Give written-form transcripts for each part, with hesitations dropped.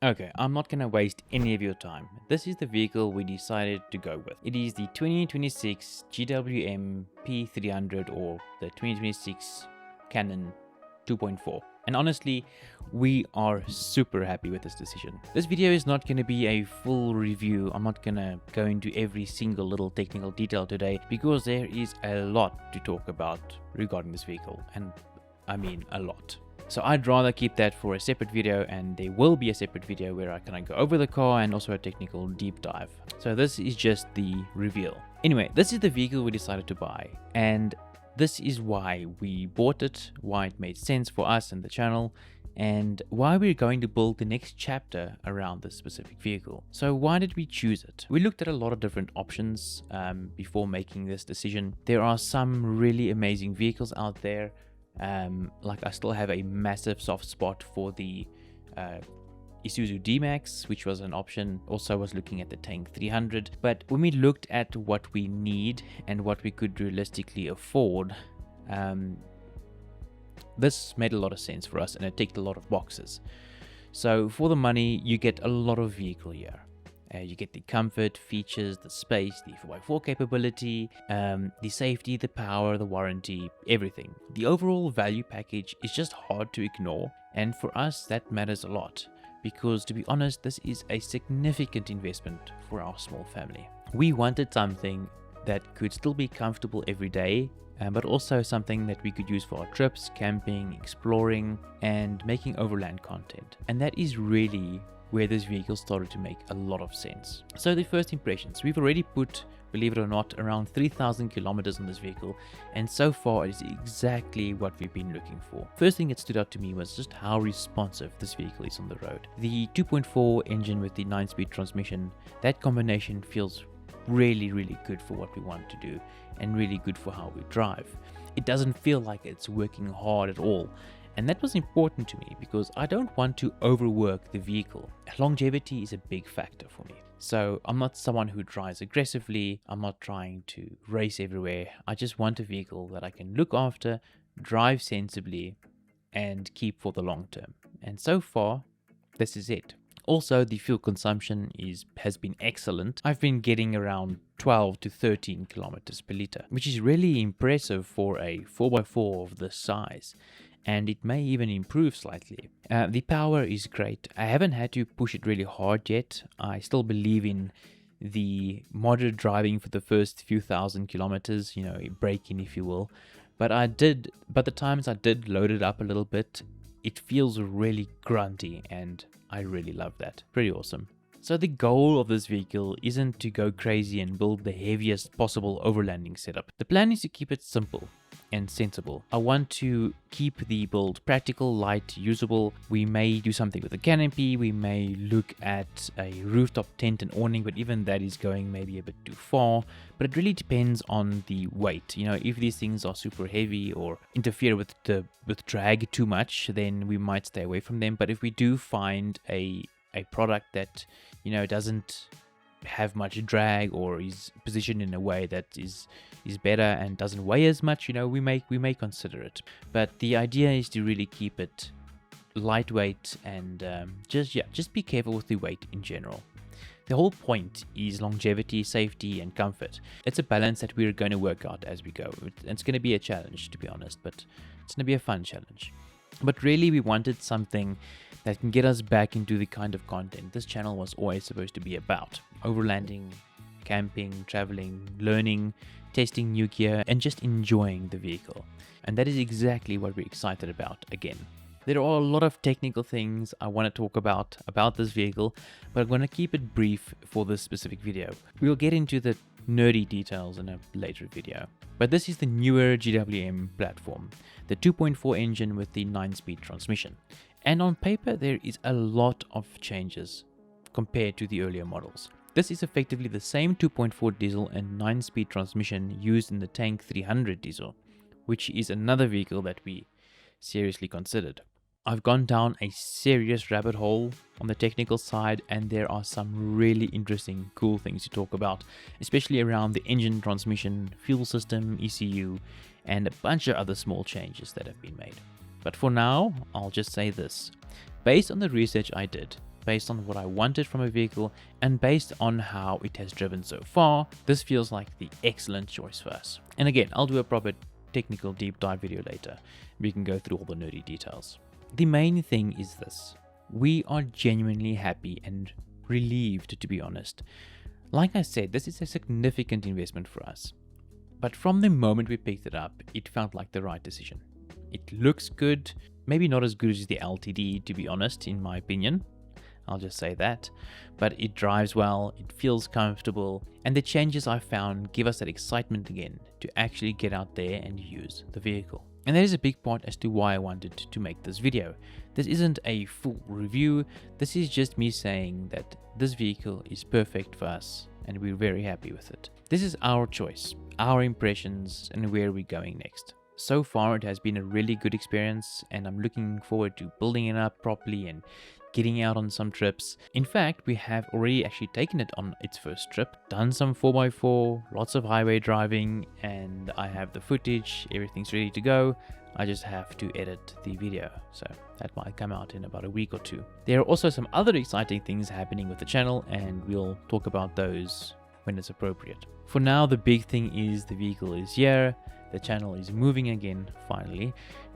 Okay, I'm not gonna waste any of your time. This is the vehicle we decided to go with. It is the 2026 GWM P300 or the 2026 Canon 2.4. And honestly, we are super happy with this decision. This video is not going to be a full review. I'm not going to go into every single little technical detail today because there is a lot to talk about regarding this vehicle, and I mean a lot. So I'd rather keep that for a separate video, and there will be a separate video where I kind of go over the car and also a technical deep dive. So this is just the reveal. Anyway, this is the vehicle we decided to buy, and this is why we bought it, why it made sense for us and the channel, and why we're going to build the next chapter around this specific vehicle. So why did we choose it? We looked at a lot of different options before making this decision. There are some really amazing vehicles out there. Like I still have a massive soft spot for the Isuzu D-Max, which was an option. Also, I was looking at the Tank 300. But when we looked at what we need and what we could realistically afford, this made a lot of sense for us, and it ticked a lot of boxes. So for the money, you get a lot of vehicle here. You get the comfort, features, the space, the 4x4 capability, the safety, the power, the warranty, everything. The overall value package is just hard to ignore, and for us that matters a lot because, to be honest, this is a significant investment for our small family. We wanted something that could still be comfortable every day, but also something that we could use for our trips, camping, exploring, and making overland content. And that is really where this vehicle started to make a lot of sense. So the first impressions, we've already put, believe it or not, around 3,000 kilometers on this vehicle, and so far it is exactly what we've been looking for. First thing that stood out to me was just how responsive this vehicle is on the road. The 2.4 engine with the 9-speed transmission, that combination feels really good for what we want to do and really good for how we drive. It doesn't feel like it's working hard at all. And that was important to me because I don't want to overwork the vehicle. Longevity is a big factor for me. So I'm not someone who drives aggressively. I'm not trying to race everywhere. I just want a vehicle that I can look after, drive sensibly, and keep for the long term. And so far, this is it. Also, the fuel consumption has been excellent. I've been getting around 12 to 13 kilometers per liter, which is really impressive for a 4x4 of this size. And it may even improve slightly. The power is great. I haven't had to push it really hard yet. I still believe in the moderate driving for the first few thousand kilometers, braking if you will. But the times I did load it up a little bit, it feels really grunty, and I really love that. Pretty awesome. So the goal of this vehicle isn't to go crazy and build the heaviest possible overlanding setup. The plan is to keep it simple and sensible. I want to keep the build practical, light, usable. We may do something with the canopy, we may look at a rooftop tent and awning, but even that is going maybe a bit too far. But it really depends on the weight. If these things are super heavy or interfere with drag too much, then we might stay away from them. But if we do find a product that doesn't have much drag or is positioned in a way that is better and doesn't weigh as much, we may consider it. But the idea is to really keep it lightweight and just be careful with the weight in general. The whole point is longevity, safety, and comfort. It's a balance that we're going to work out as we go. It's going to be a challenge, to be honest, but it's going to be a fun challenge. But really, we wanted something that can get us back into the kind of content this channel was always supposed to be about. Overlanding, camping, traveling, learning, testing new gear, and just enjoying the vehicle. And that is exactly what we're excited about again. There are a lot of technical things I want to talk about this vehicle, but I'm going to keep it brief for this specific video. We'll get into the nerdy details in a later video. But this is the newer GWM platform, the 2.4 engine with the 9-speed transmission. And on paper, there is a lot of changes compared to the earlier models. This is effectively the same 2.4 diesel and 9-speed transmission used in the Tank 300 diesel, which is another vehicle that we seriously considered. I've gone down a serious rabbit hole on the technical side, and there are some really interesting, cool things to talk about, especially around the engine, transmission, fuel system, ECU, and a bunch of other small changes that have been made. But for now, I'll just say this. Based on the research I did, based on what I wanted from a vehicle and based on how it has driven so far, this feels like the excellent choice for us. And again, I'll do a proper technical deep dive video later. We can go through all the nerdy details. The main thing is this. We are genuinely happy and relieved, to be honest. Like I said, this is a significant investment for us. But from the moment we picked it up, it felt like the right decision. It looks good, maybe not as good as the LTD, to be honest, in my opinion. I'll just say that. But it drives well, it feels comfortable, and the changes I found give us that excitement again to actually get out there and use the vehicle. And that is a big part as to why I wanted to make this video. This isn't a full review, this is just me saying that this vehicle is perfect for us and we're very happy with it. This is our choice, our impressions, and where we're going next. So far it has been a really good experience and I'm looking forward to building it up properly and getting out on some trips. In fact, we have already actually taken it on its first trip, done some 4x4, lots of highway driving, and I have the footage, everything's ready to go. I just have to edit the video, so that might come out in about a week or two. There are also some other exciting things happening with the channel and we'll talk about those when it's appropriate. For now, the big thing is the vehicle is here, the channel is moving again finally,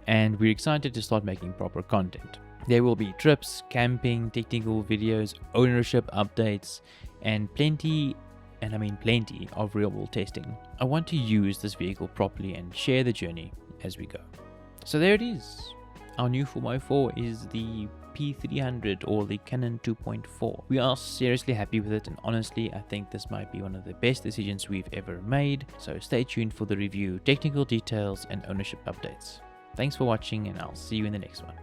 and we're excited to start making proper content. There will be trips, camping, technical videos, ownership updates, and plenty, and I mean plenty, of real-world testing. I want to use this vehicle properly and share the journey as we go. So there it is. Our new 4x4 is the P300 or the Canon 2.4. We are seriously happy with it, and honestly I think this might be one of the best decisions we've ever made. So stay tuned for the review, technical details, and ownership updates. Thanks for watching, and I'll see you in the next one.